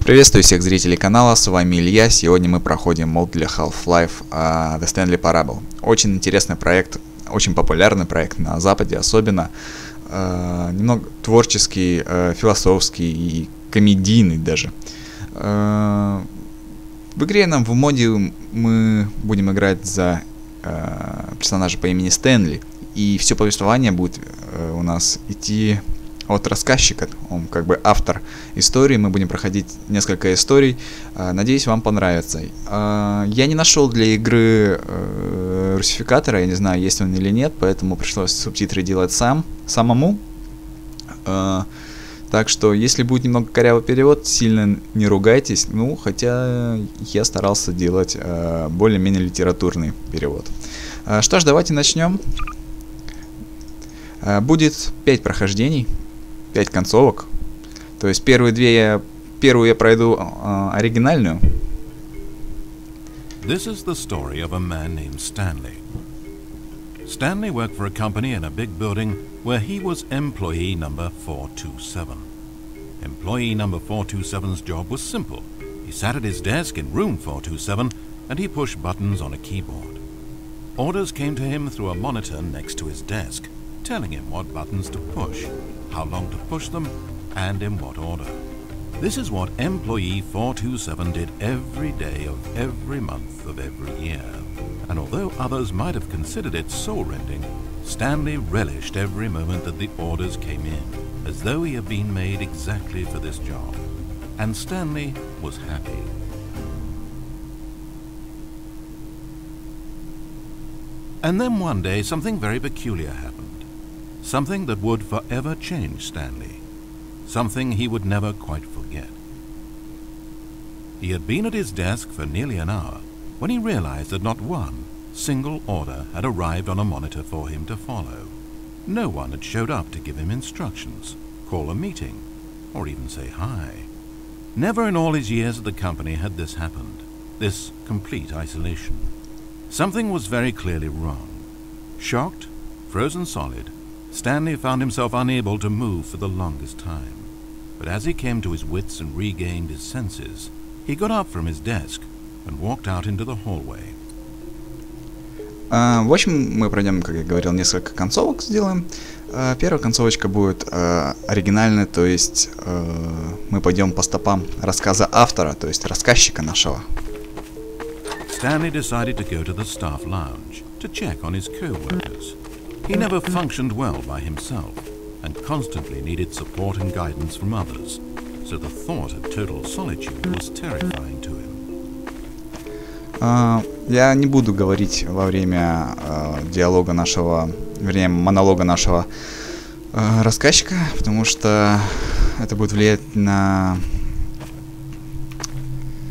Приветствую всех зрителей канала, с вами Илья. Сегодня мы проходим мод для Half-Life The Stanley Parable. Очень интересный проект, очень популярный проект на Западе особенно. Немного творческий, философский и комедийный даже. В игре в моде мы будем играть за персонажа по имени Стэнли. И все повествование будет у нас идти от рассказчика, он как бы автор истории, мы будем проходить несколько историй, надеюсь, вам понравится. Я не нашел для игры русификатора, я не знаю, есть он или нет, поэтому пришлось субтитры делать самому. Так что, если будет немного корявый перевод, сильно не ругайтесь, хотя я старался делать более-менее литературный перевод. Что ж, давайте начнем. Будет 5 прохождений. 5 концовок. То есть первую я пройду оригинальную. This is the story of a man named Stanley. Stanley worked for a company in a big building where he was employee number 427. Employee number 427's job was simple. He sat at his desk in room 427 and he pushed buttons on a keyboard. Orders came to him through a monitor next to his desk, telling him what buttons to push, how long to push them, and in what order. This is what employee 427 did every day of every month of every year. And although others might have considered it soul-rending, Stanley relished every moment that the orders came in, as though he had been made exactly for this job. And Stanley was happy. And then one day something very peculiar happened. Something that would forever change Stanley. Something he would never quite forget. He had been at his desk for nearly an hour when he realized that not one single order had arrived on a monitor for him to follow. No one had showed up to give him instructions, call a meeting, or even say hi. Never in all his years at the company had this happened, this complete isolation. Something was very clearly wrong. Shocked, frozen solid, Stanley found himself unable to move for the longest time. But as he came to his wits and regained his senses, he got up from his desk and walked out into the hallway. В общем, мы пройдем, как я говорил, несколько концовок сделаем. Первая концовочка будет оригинальная, то есть мы пойдем по стопам рассказа автора, то есть рассказчика нашего. Stanley decided to go to the staff lounge to check on his co-workers. He never functioned well by himself and constantly needed support and guidance from others, so the thought of total solitude was terrifying to him. Я не буду говорить во время диалога нашего, вернее, монолога нашего рассказчика, потому что это будет влиять на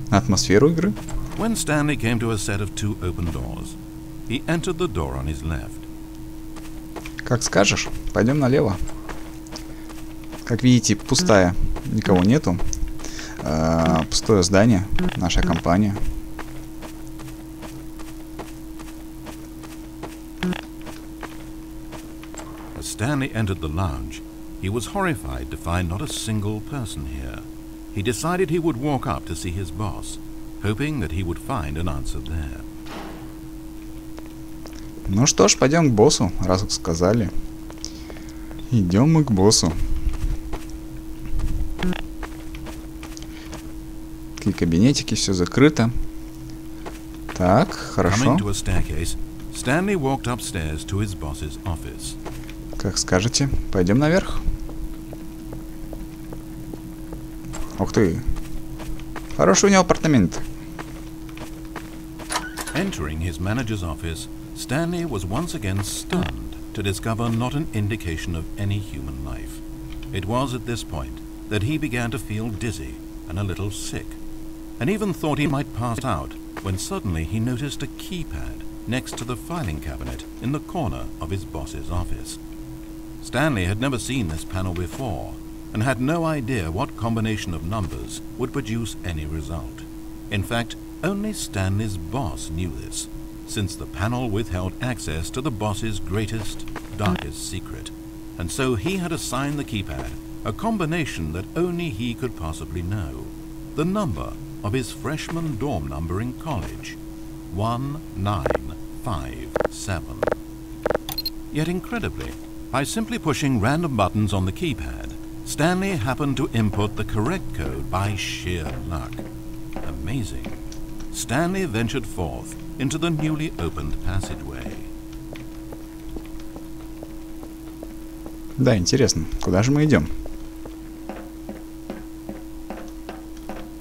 атмосферу игры. When Stanley came to a set of 2 open doors, he entered the door on his left. Как скажешь, пойдем налево. Как видите, пустая, никого нету. Пустое здание, наша компания. As Stanley entered the lounge, he was horrified to find not a single person here. He decided he would walk up to see his boss, hoping that he would find an answer there. Ну что ж, пойдем к боссу, раз уж сказали. Идем мы к боссу. Такие кабинетики, все закрыто. Так, хорошо. Как скажете, пойдем наверх. Ух ты. Хорошие у него апартаменты. Entering his manager's office, Stanley was once again stunned to discover not an indication of any human life. It was at this point that he began to feel dizzy and a little sick, and even thought he might pass out when suddenly he noticed a keypad next to the filing cabinet in the corner of his boss's office. Stanley had never seen this panel before and had no idea what combination of numbers would produce any result. In fact, only Stanley's boss knew this, since the panel withheld access to the boss's greatest, darkest secret, and so he had assigned the keypad a combination that only he could possibly know. the number of his freshman dorm number in college, 1957. Yet incredibly, by simply pushing random buttons on the keypad, Stanley happened to input the correct code by sheer luck. Amazing. Stanley ventured forth into the newly opened passageway. Да, интересно, куда же мы идем?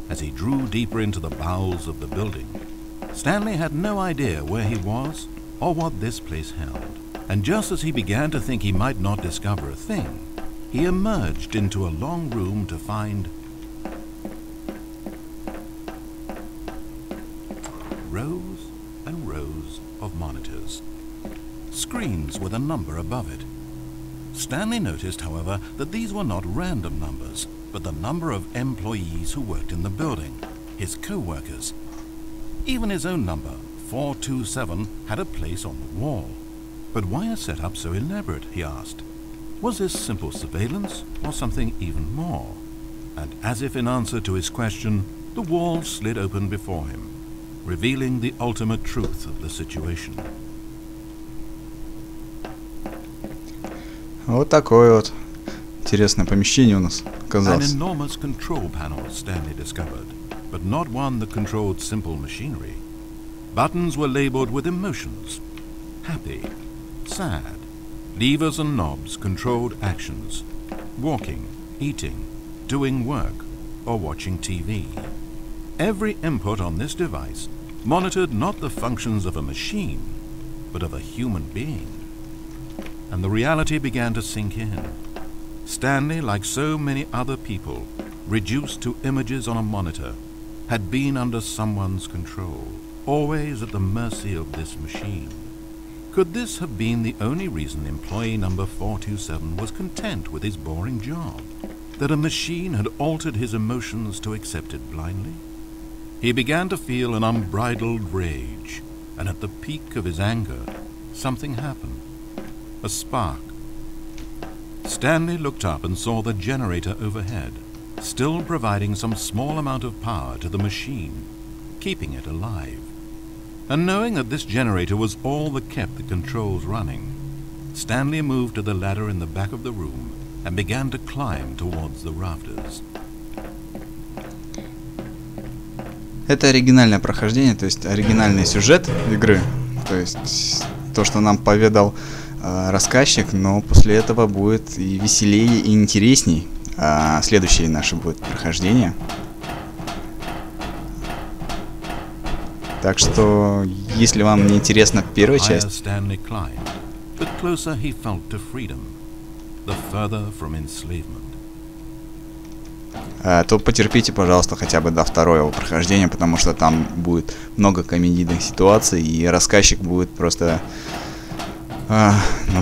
As he drew deeper into the bowels of the building, Stanley had no idea where he was or what this place held. And just as he began to think he might not discover a thing, he emerged into a long room to find rows and rows of monitors, screens with a number above it. Stanley noticed, however, that these were not random numbers, but the number of employees who worked in the building, his co-workers. Even his own number, 427, had a place on the wall. But why a setup so elaborate, he asked. Was this simple surveillance or something even more? And as if in answer to his question, the wall slid open before him, revealing the ultimate truth of the situation. Вот такое вот интересное помещение у нас An оказалось. enormous control panel, Stanley discovered, but not one that controlled simple machinery. Buttons were labeled with emotions. Happy, sad. Levers and knobs controlled actions. Walking, eating, doing work, or watching TV. Every input on this device monitored not the functions of a machine, but of a human being. And the reality began to sink in. Stanley, like so many other people, reduced to images on a monitor, had been under someone's control, always at the mercy of this machine. Could this have been the only reason employee number 427 was content with his boring job? That a machine had altered his emotions to accept it blindly? He began to feel an unbridled rage, and at the peak of his anger, something happened. A spark. Stanley looked up and saw the generator overhead, still providing some small amount of power to the machine, keeping it alive. And knowing that this generator was all that kept the controls running, Stanley moved to the ladder in the back of the room and began to climb towards the rafters. Это оригинальное прохождение, то есть оригинальный сюжет игры, то есть то, что нам поведал рассказчик, но после этого будет и веселее, и интересней. Следующее наше будет прохождение. Так что, если вам не интересна первая часть, то потерпите, пожалуйста, хотя бы до второго прохождения, потому что там будет много комедийных ситуаций, и рассказчик будет просто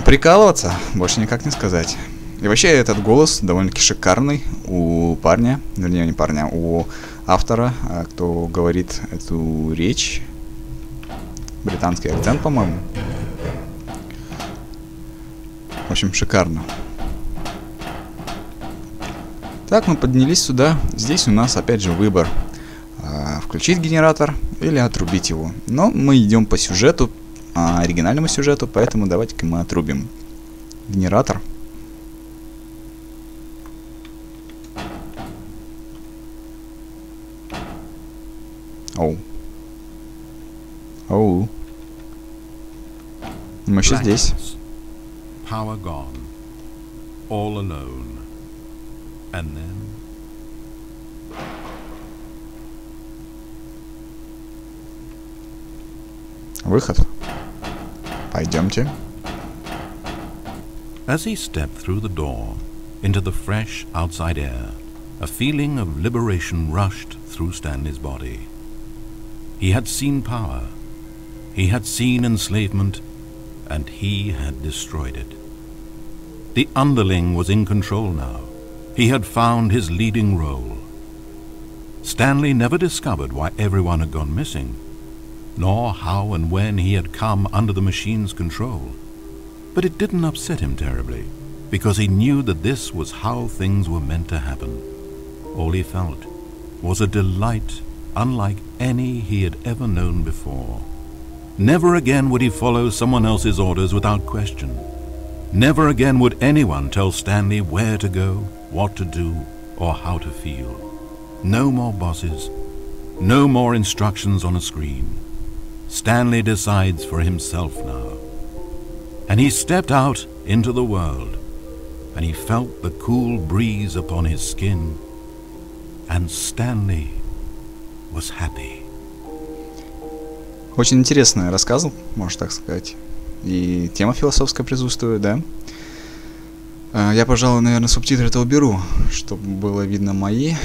прикалываться, больше никак не сказать. И вообще этот голос довольно-таки шикарный у парня, вернее не парня, у автора, кто говорит эту речь. Британский акцент, по-моему. В общем, шикарно. Так, мы поднялись сюда. Здесь у нас опять же выбор. Включить генератор или отрубить его. Но мы идем по сюжету, оригинальному сюжету, поэтому давайте-ка мы отрубим генератор. Оу. Оу. Мы еще здесь. Power gone. All alone. And then... Выход. Пойдемте. As he stepped through the door into the fresh outside air, a feeling of liberation rushed through Stanley's body. He had seen power, he had seen enslavement, and he had destroyed it. The underling was in control now. He had found his leading role. Stanley never discovered why everyone had gone missing, nor how and when he had come under the machine's control. But it didn't upset him terribly, because he knew that this was how things were meant to happen. All he felt was a delight unlike any he had ever known before. Never again would he follow someone else's orders without question. Never again would anyone tell Stanley where to go, what to do, or how to feel. No more bosses. No more instructions on a screen. Stanley decides for himself now. And he stepped out into the world, and he felt the cool breeze upon his skin, and Stanley was happy. Очень интересный рассказ, можно так сказать. И тема философская присутствует, да? Я, пожалуй, наверное, субтитры-то уберу, чтобы было видно мои.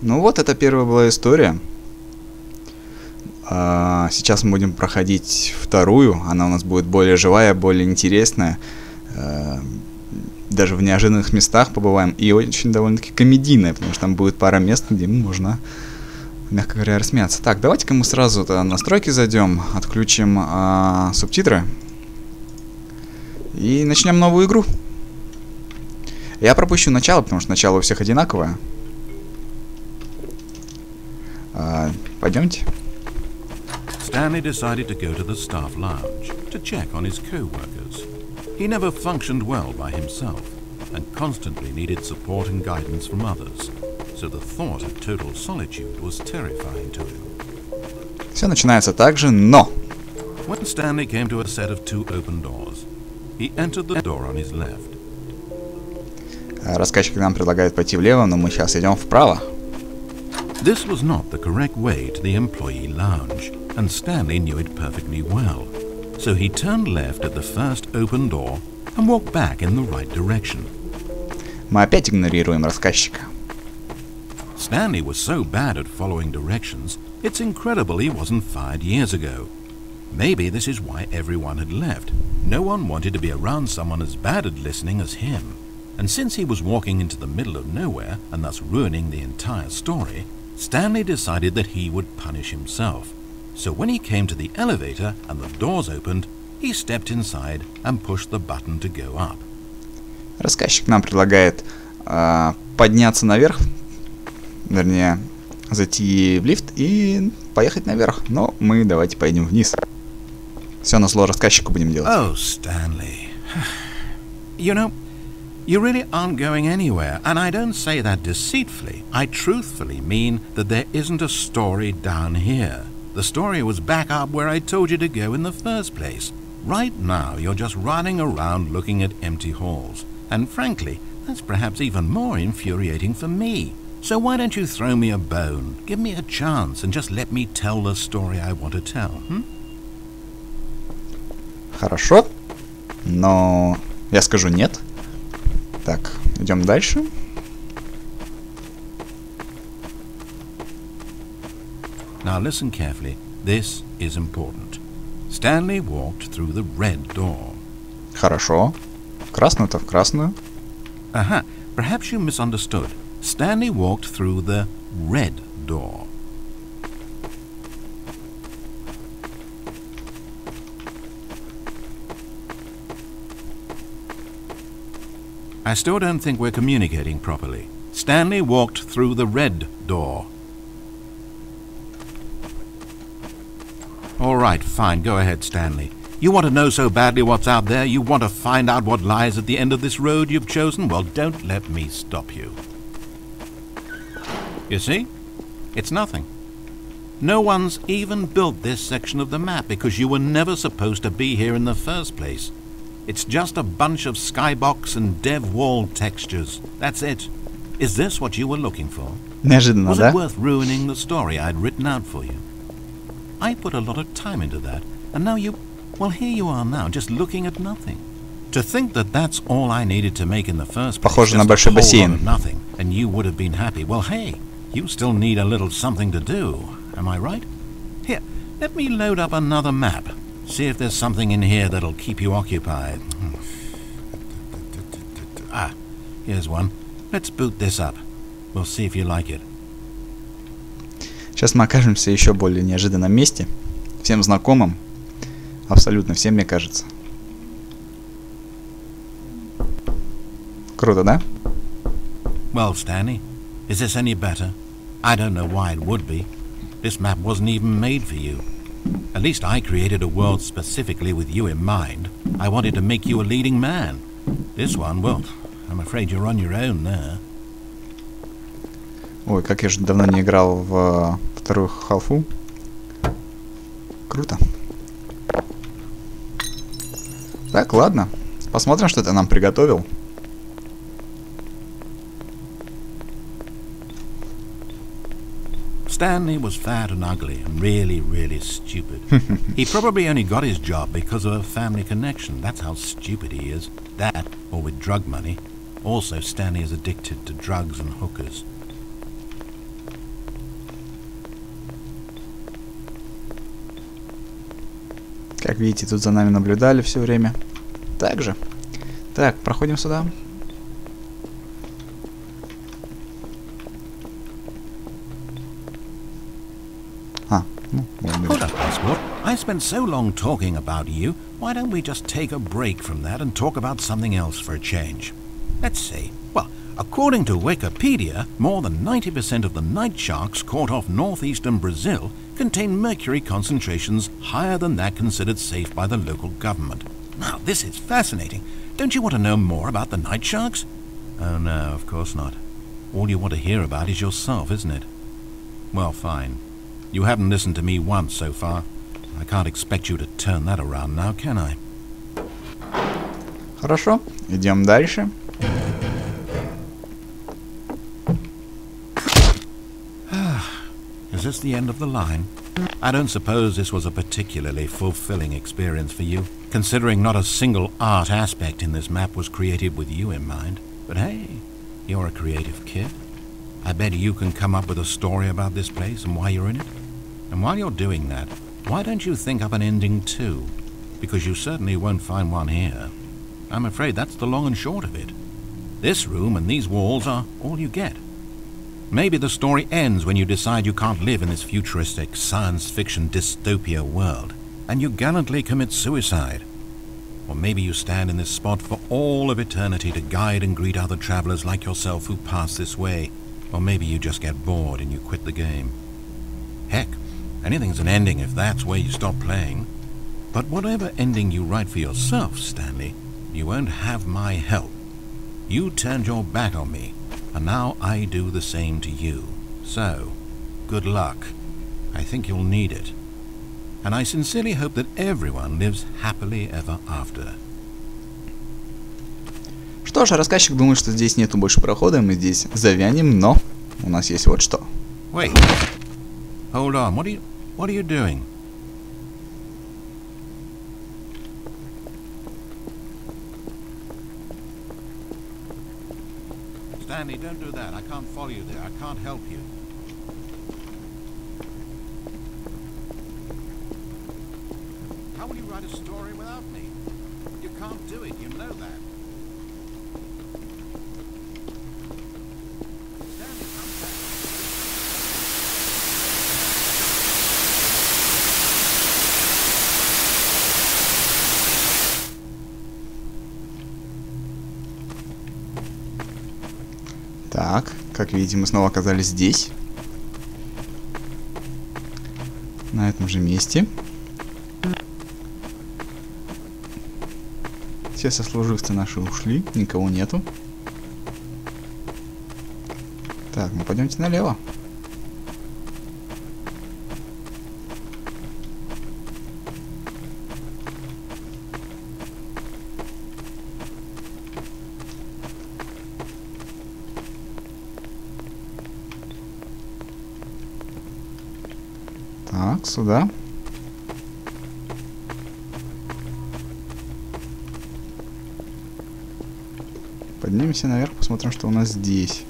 Ну вот, это первая была история. Сейчас мы будем проходить вторую. Она у нас будет более живая, более интересная. Даже в неожиданных местах побываем. И очень довольно-таки комедийная, потому что там будет пара мест, где можно, мягко говоря, рассмеяться. Так, давайте-ка мы сразу в настройки зайдем, отключим субтитры и начнем новую игру. Я пропущу начало, потому что начало у всех одинаковое. Пойдемте. Stanley decided to go to the staff lounge to check on his co-workers. He never functioned well by himself and constantly needed support and guidance from others, so the thought of total solitude was terrifying to him. Все начинается так же, но... When Stanley came to a set of two open doors, he entered the door on his left. Рассказчик нам предлагает пойти влево, но мы сейчас идем вправо. This was not the correct way to the employee lounge, and Stanley knew it perfectly well. So he turned left at the first open door and walked back in the right direction. Мы опять игнорируем рассказчика. Stanley was so bad at following directions, it's incredible he wasn't fired years ago. Maybe this is why everyone had left. No one wanted to be around someone as bad at listening as him. And since he was walking into the middle of nowhere and thus ruining the entire story, Stanley decided that he would punish himself. So when he came to the elevator and the doors opened, he stepped inside and pushed the button to go up. Рассказчик нам предлагает подняться наверх, вернее, зайти в лифт и поехать наверх. Но мы давайте поедем вниз. Все на зло рассказчику будем делать. Oh, Stanley. You know, you really aren't going anywhere, and I don't say that deceitfully. I truthfully mean that there isn't a story down here. The story was back up where I told you to go in the first place. Right now, you're just running around looking at empty halls. And frankly, that's perhaps even more infuriating for me. So why don't you throw me a bone, give me a chance, and just let me tell the story I want to tell, Хорошо, но я скажу нет. Так, идем дальше. Now listen carefully. This is important. Stanley walked through the red door. Хорошо. Красную-то в красную. Aha, perhaps you misunderstood. Stanley walked through the red door. I still don't think we're communicating properly. Stanley walked through the red door. All right, fine. Go ahead, Stanley. You want to know so badly what's out there? You want to find out what lies at the end of this road you've chosen? Well, don't let me stop you. You see? It's nothing. No one's even built this section of the map because you were never supposed to be here in the first place. It's just a bunch of skybox and dev wall textures. That's it. Is this what you were looking for? Неожиданно, Was да? it worth ruining the story I'd written out for you? I put a lot of time into that, and now well, here you are now, just looking at nothing. To think that that's all I needed to make in the first place, Похоже на just большой a whole lot бассейн. of nothing, and you would have been happy. Well, hey, you still need a little something to do. Am I right? Here, let me load up another map. See if there's something in here that'll keep you occupied. Ah, here's one. Let's boot this up. We'll see if you like it. Сейчас мы окажемся в еще более неожиданном месте. Всем знакомым. Абсолютно всем, мне кажется. Круто, да? Well, Stanley, Is this any better? I don't know why it would be. This map wasn't even made for you. At least I created a world specifically with you in mind. I wanted to make you a leading man. This one, well, I'm afraid you're on your own there. Ой, как я же давно не играл в вторую халфу. Круто. Так, ладно. Посмотрим, что ты нам приготовил. Stanley was fat and ugly and really, really stupid. He probably only got his job because of a family connection. That's how stupid he is. That, or with drug money. Also, Stanley is addicted to drugs and hookers. Как видите, тут за нами наблюдали все время. Так же. Так, проходим сюда. Hold up, Passport. I spent so long talking about you. Why don't we just take a break from that and talk about something else for a change? Let's see. Well, according to Wikipedia, more than 90% of the night sharks caught off northeastern Brazil contain mercury concentrations higher than that considered safe by the local government. Now, this is fascinating. Don't you want to know more about the night sharks? Oh, no, of course not. All you want to hear about is yourself, isn't it? Well, fine. You haven't listened to me once so far. I can't expect you to turn that around now, can I? Хорошо, идем дальше. Is this the end of the line? I don't suppose this was a particularly fulfilling experience for you, considering not a single art aspect in this map was created with you in mind. But hey, you're a creative kid. I bet you can come up with a story about this place and why you're in it. And while you're doing that, why don't you think up an ending too? Because you certainly won't find one here. I'm afraid that's the long and short of it. This room and these walls are all you get. Maybe the story ends when you decide you can't live in this futuristic science fiction dystopia world, and you gallantly commit suicide. Or maybe you stand in this spot for all of eternity to guide and greet other travelers like yourself who pass this way. Or maybe you just get bored and you quit the game. Heck, anything's an ending if that's where you stop playing. But whatever ending you write for yourself, Stanley, you won't have my help. You turned your back on me, and now I do the same to you. So, good luck. I think you'll need it. And I sincerely hope that everyone lives happily ever after. Что ж, рассказчик думает, что здесь нету больше прохода, и мы здесь завянем, но у нас есть вот что. Wait. Hold on. What are you doing? Stanley, don't do that. I can't follow you there. I can't help you. How will you write a story without me? You can't do it. You know that. Stanley, come back. Так, как видите, мы снова оказались здесь. На этом же месте. Все сослуживцы наши ушли, никого нету. Так, ну пойдемте налево. Так, сюда. Поднимемся наверх, посмотрим, что у нас здесь.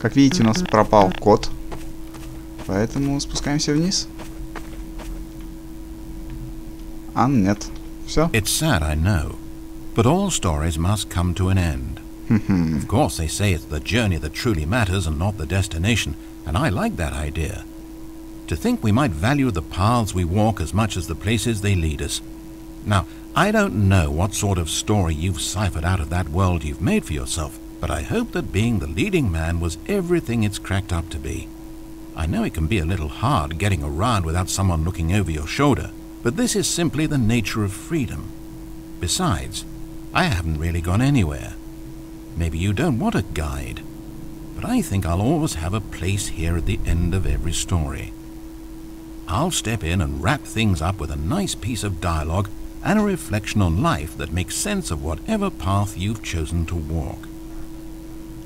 Как видите, у нас пропал код. Поэтому спускаемся вниз. А, нет. Все. It's sad, I know. But all stories must come to an end. Of course, they say it's the journey that truly matters and not the destination, and I like that idea. To think we might value the paths we walk as much as the places they lead us. Now, I don't know what sort of story you've ciphered out of that world you've made for yourself, but I hope that being the leading man was everything it's cracked up to be. I know it can be a little hard getting around without someone looking over your shoulder, but this is simply the nature of freedom. Besides, I haven't really gone anywhere. Maybe you don't want a guide, but I think I'll always have a place here at the end of every story. I'll step in and wrap things up with a nice piece of dialogue and a reflection on life that makes sense of whatever path you've chosen to walk.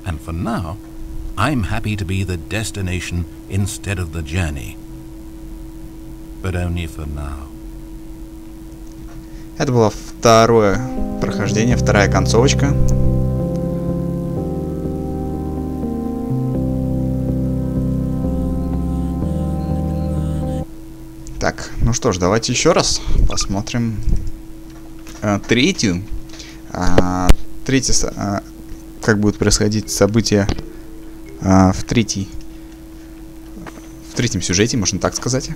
And for now, I'm happy to be the destination instead of the journey. But only for now. Это было второе прохождение, вторая концовочка. Так, ну что ж, давайте еще раз посмотрим третью. Как будут происходить события в третьем сюжете, можно так сказать.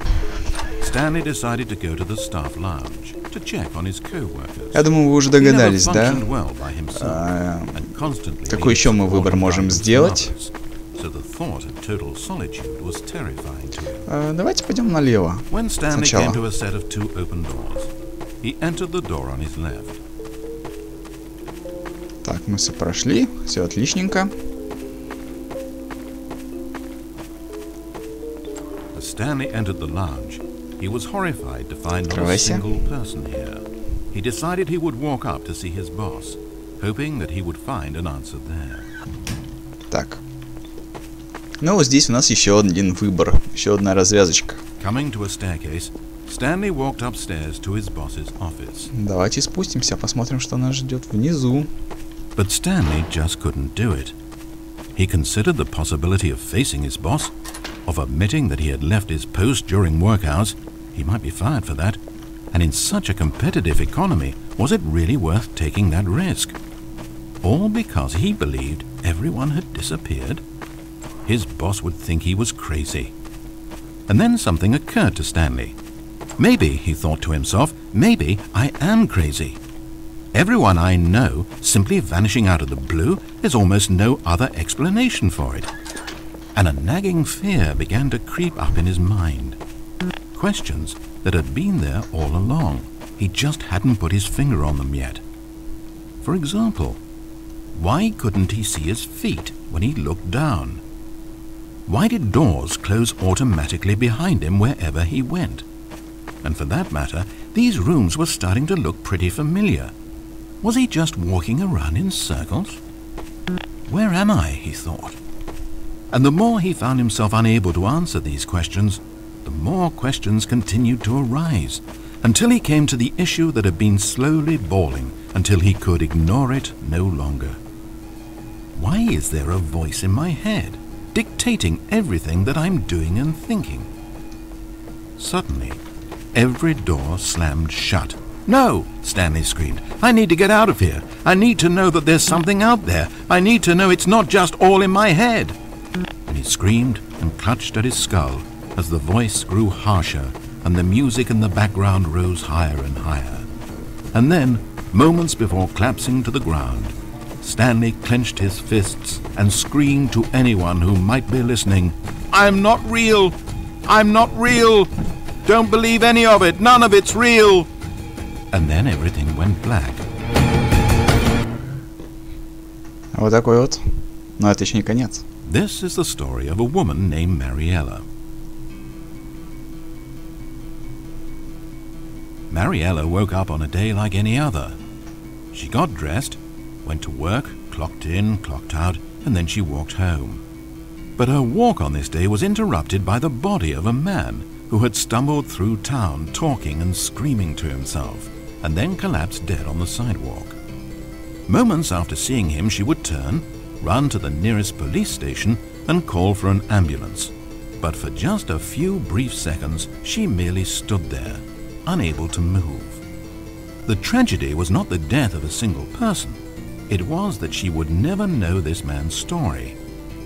Я думаю, вы уже догадались, да? Какой еще мы выбор можем сделать? Давайте пойдем налево сначала. Так, мы все прошли, все отличненько. Stanley entered the lounge. He was horrified to find not a single person here. He decided he would walk up to see his boss, hoping that he would find an answer there. Так. Ну, вот здесь у нас еще один выбор, еще одна развязочка. Coming to a staircase, Stanley walked upstairs to his boss's office. Давайте спустимся, посмотрим, что нас ждет внизу. But Stanley just couldn't do it. He considered the possibility of facing his boss, of admitting that he had left his post during work hours. He might be fired for that. And in such a competitive economy, was it really worth taking that risk? All because he believed everyone had disappeared? His boss would think he was crazy. And then something occurred to Stanley. Maybe, he thought to himself, maybe I am crazy. Everyone I know simply vanishing out of the blue, there's almost no other explanation for it. And a nagging fear began to creep up in his mind. Questions that had been there all along. He just hadn't put his finger on them yet. For example, why couldn't he see his feet when he looked down? Why did doors close automatically behind him wherever he went? And for that matter, these rooms were starting to look pretty familiar. Was he just walking around in circles? Where am I, he thought. And the more he found himself unable to answer these questions, the more questions continued to arise, until he came to the issue that had been slowly boiling, until he could ignore it no longer. Why is there a voice in my head, dictating everything that I'm doing and thinking? Suddenly, every door slammed shut. "No!" Stanley screamed. "I need to get out of here. I need to know that there's something out there. I need to know it's not just all in my head." And he screamed and clutched at his skull as the voice grew harsher and the music in the background rose higher and higher. And then, moments before collapsing to the ground, Stanley clenched his fists and screamed to anyone who might be listening, "I'm not real! I'm not real! Don't believe any of it! None of it's real!" And then everything went black. Вот такой вот. Но это еще не конец. This is the story of a woman named Mariella. Mariella woke up on a day like any other. She got dressed, went to work, clocked in, clocked out, and then she walked home. But her walk on this day was interrupted by the body of a man who had stumbled through town talking and screaming to himself, and then collapsed dead on the sidewalk. Moments after seeing him, she would turn, run to the nearest police station, and call for an ambulance. But for just a few brief seconds, she merely stood there, unable to move. The tragedy was not the death of a single person. It was that she would never know this man's story,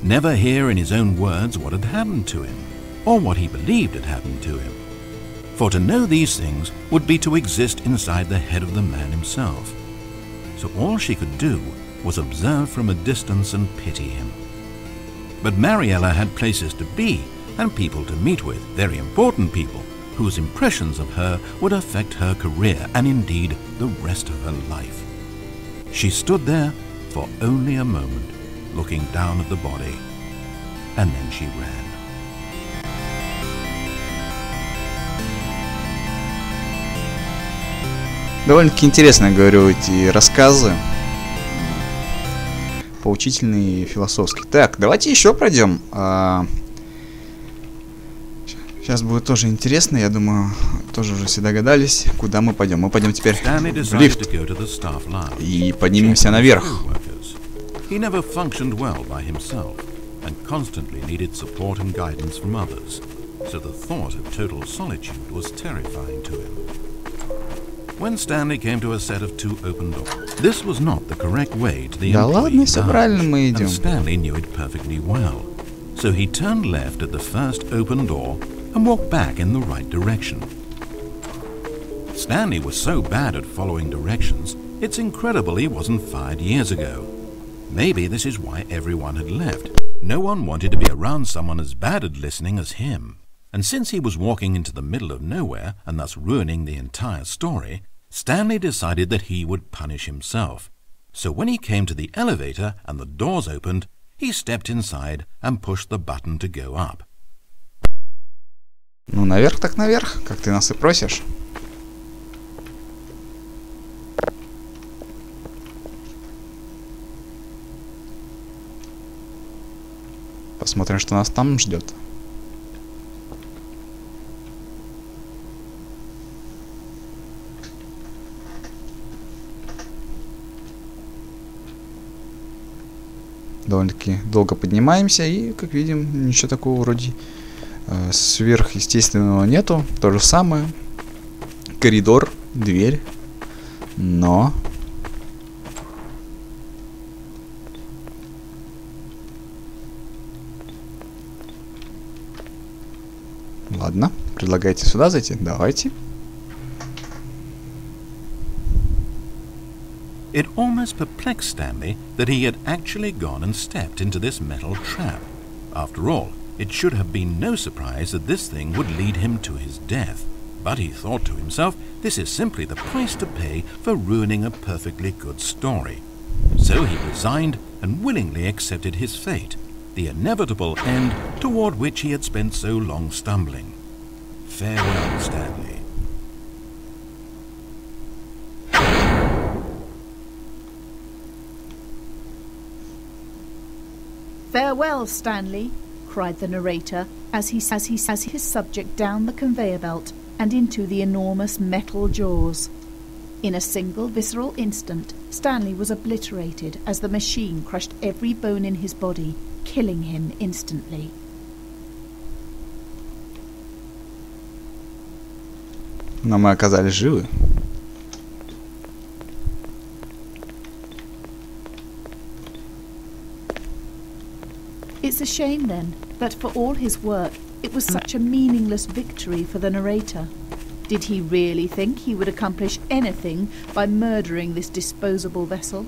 never hear in his own words what had happened to him, or what he believed had happened to him. for to know these things would be to exist inside the head of the man himself. So all she could do was observe from a distance and pity him. But Mariella had places to be and people to meet with, very important people, whose impressions of her would affect her career and indeed the rest of her life. She stood there for only a moment, looking down at the body, and then she ran. Довольно-таки интересно, говорю, эти рассказы. Поучительные и философские. Так, давайте еще пройдем. Сейчас будет тоже интересно, я думаю, тоже уже все догадались, куда мы пойдем. Мы пойдем теперь в лифт и поднимемся наверх. He never functioned well by himself and constantly needed support and guidance from others, so the thought of total solitude was terrifying to him. When Stanley came to a set of two open doors, this was not the correct way to the employee lounge, and Stanley knew it perfectly well. So he turned left at the first open door and walked back in the right direction. Stanley was so bad at following directions, it's incredible he wasn't fired years ago. Maybe this is why everyone had left. No one wanted to be around someone as bad at listening as him. And since he was walking into the middle of nowhere and thus ruining the entire story, Stanley decided that he would punish himself. So when he came to the elevator and the doors opened, he stepped inside and pushed the button to go up. Ну, наверх так наверх, как ты нас и просишь. Посмотрим, что нас там ждет. Довольно-таки долго поднимаемся, и, как видим, ничего такого вроде сверхъестественного нету. То же самое. Коридор, дверь. Но... Ладно, предлагаете сюда зайти? Давайте. It almost perplexed Stanley that he had actually gone and stepped into this metal trap. After all, it should have been no surprise that this thing would lead him to his death. But he thought to himself, this is simply the price to pay for ruining a perfectly good story. So he resigned and willingly accepted his fate, the inevitable end toward which he had spent so long stumbling. Farewell, Stanley. Farewell, Stanley, cried the narrator as he his subject down the conveyor belt and into the enormous metal jaws. In a single visceral instant, Stanley was obliterated as the machine crushed every bone in his body, killing him instantly. Но мы оказались живы. It's a shame, then, that for all his work, it was such a meaningless victory for the narrator. Did he really think he would accomplish anything by murdering this disposable vessel?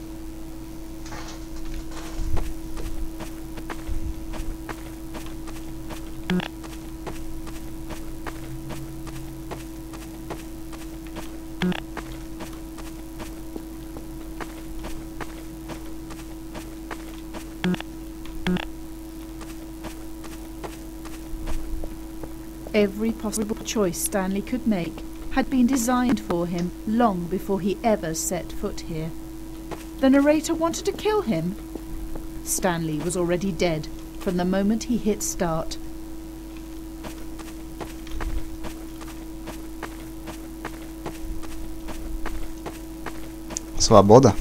Every possible choice Stanley could make had been designed for him long before he ever set foot here. The narrator wanted to kill him. Stanley was already dead from the moment he hit start. Свобода.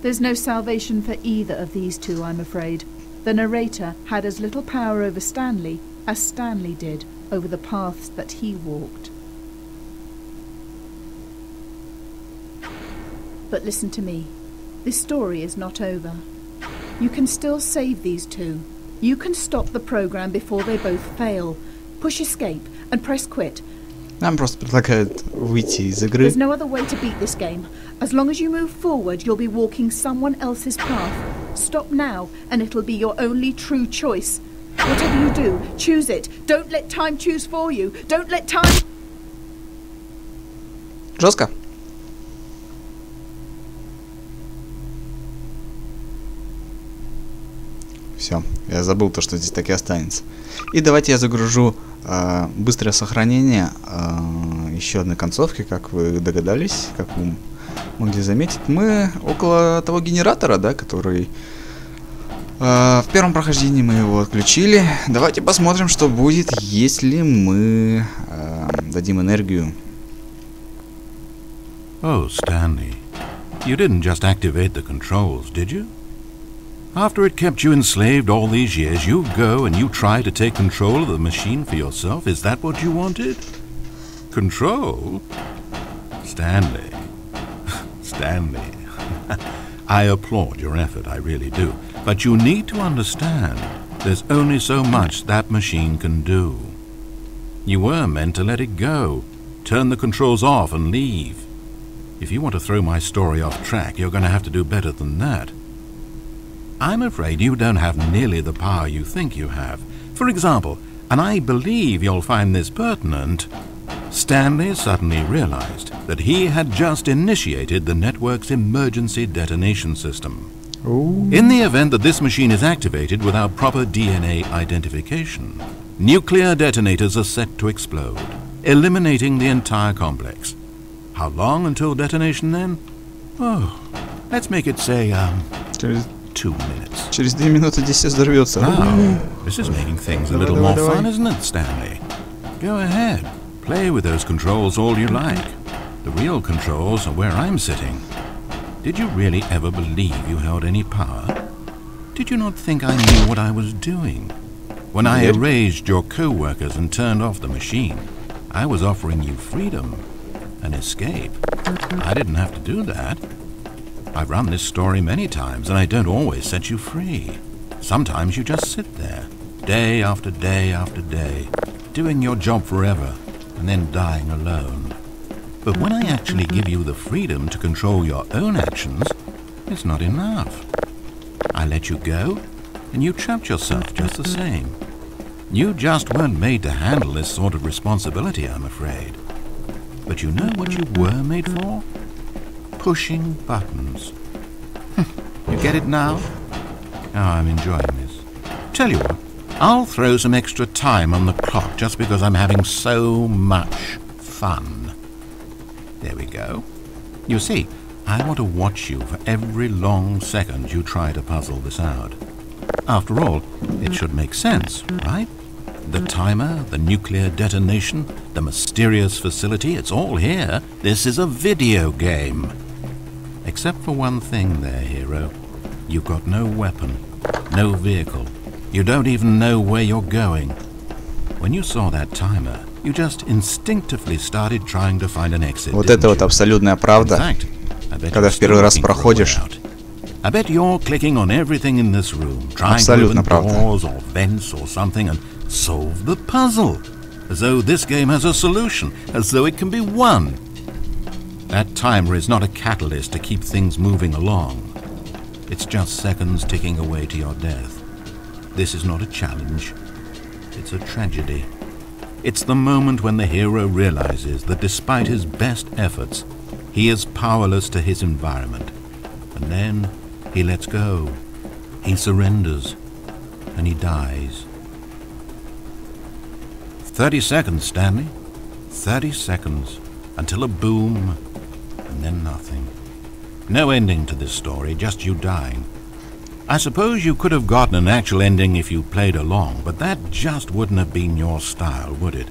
There's no salvation for either of these two, I'm afraid. The narrator had as little power over Stanley as Stanley did over the paths that he walked. But listen to me. This story is not over. You can still save these two. You can stop the program before they both fail. Push escape and press quit. Нам просто предлагают выйти из игры. There's no other way to beat this game. As long as you move forward, you'll be walking someone else's path. Stop now, and it'll be your only true choice. Whatever you do, choose it. Don't let time choose for you. Don't let time... Жестко. Все, я забыл то, что здесь так и останется. И давайте я загружу быстрое сохранение еще одной концовки, как вы догадались, как вы могли заметить. Мы около того генератора, да, который в первом прохождении мы его отключили. Давайте посмотрим, что будет, если мы дадим энергию. Oh, Stanley, you didn't just activate the controls, did you? After it kept you enslaved all these years, you go and you try to take control of the machine for yourself? Is that what you wanted? Control? Stanley. Stanley. I applaud your effort, I really do. But you need to understand, there's only so much that machine can do. You were meant to let it go, turn the controls off and leave. If you want to throw my story off track, you're going to have to do better than that. I'm afraid you don't have nearly the power you think you have. For example, and I believe you'll find this pertinent, Stanley suddenly realized that he had just initiated the network's emergency detonation system. Ooh. In the event that this machine is activated without proper DNA identification, nuclear detonators are set to explode, eliminating the entire complex. How long until detonation then? Oh, let's make it say, 2 minutes. Через 2 минуты здесь все взорвется. Now, this is making things a little more fun, isn't it, Stanley? Go ahead. Play with those controls all you like. The real controls are where I'm sitting. Did you really ever believe you held any power? Did you not think I knew what I was doing? When I erased your co-workers and turned off the machine, I was offering you freedom, an escape. I didn't have to do that. I've run this story many times, and I don't always set you free. Sometimes you just sit there, day after day after day, doing your job forever, and then dying alone. But when I actually give you the freedom to control your own actions, it's not enough. I let you go, and you trapped yourself just the same. You just weren't made to handle this sort of responsibility, I'm afraid. But you know what you were made for? Pushing buttons. You get it now? Oh, I'm enjoying this. Tell you what, I'll throw some extra time on the clock just because I'm having so much fun. There we go. You see, I want to watch you for every long second you try to puzzle this out. After all, it should make sense, right? The timer, the nuclear detonation, the mysterious facility, it's all here. This is a video game. Except for one thing there, hero. You've got no weapon, no vehicle. You don't even know where you're going. When you saw that timer, you just instinctively started trying to find an exit. Вот это вот абсолютная правда. Когда в первый раз проходишь. I bet you're clicking on everything in this room, trying to open doors or vents or something and solve the puzzle. As though this game has a solution, as though it can be won. That timer is not a catalyst to keep things moving along. It's just seconds ticking away to your death. This is not a challenge. It's a tragedy. It's the moment when the hero realizes that despite his best efforts, he is powerless to his environment. And then he lets go. He surrenders. And he dies. 30 seconds, Stanley. 30 seconds. Until a boom. And then nothing. No ending to this story, just you dying. I suppose you could have gotten an actual ending if you played along, but that just wouldn't have been your style, would it?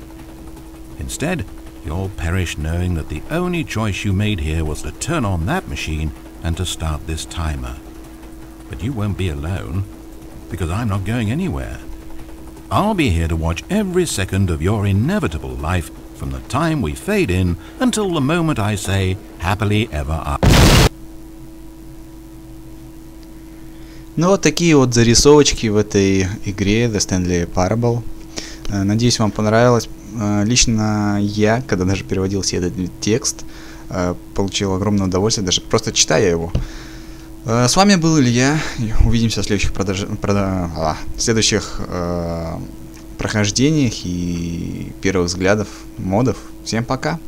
Instead, you'll perish knowing that the only choice you made here was to turn on that machine and to start this timer. But you won't be alone, because I'm not going anywhere. I'll be here to watch every second of your inevitable life from the time we fade in until the moment I say, happily ever after. Ну вот такие вот зарисовочки в этой игре The Stanley Parable. Надеюсь, вам понравилось. Лично я, когда даже переводил себе этот текст, получил огромное удовольствие, даже просто читая его. С вами был Илья. Увидимся в следующих прохождениях и первых взглядов модов. Всем пока!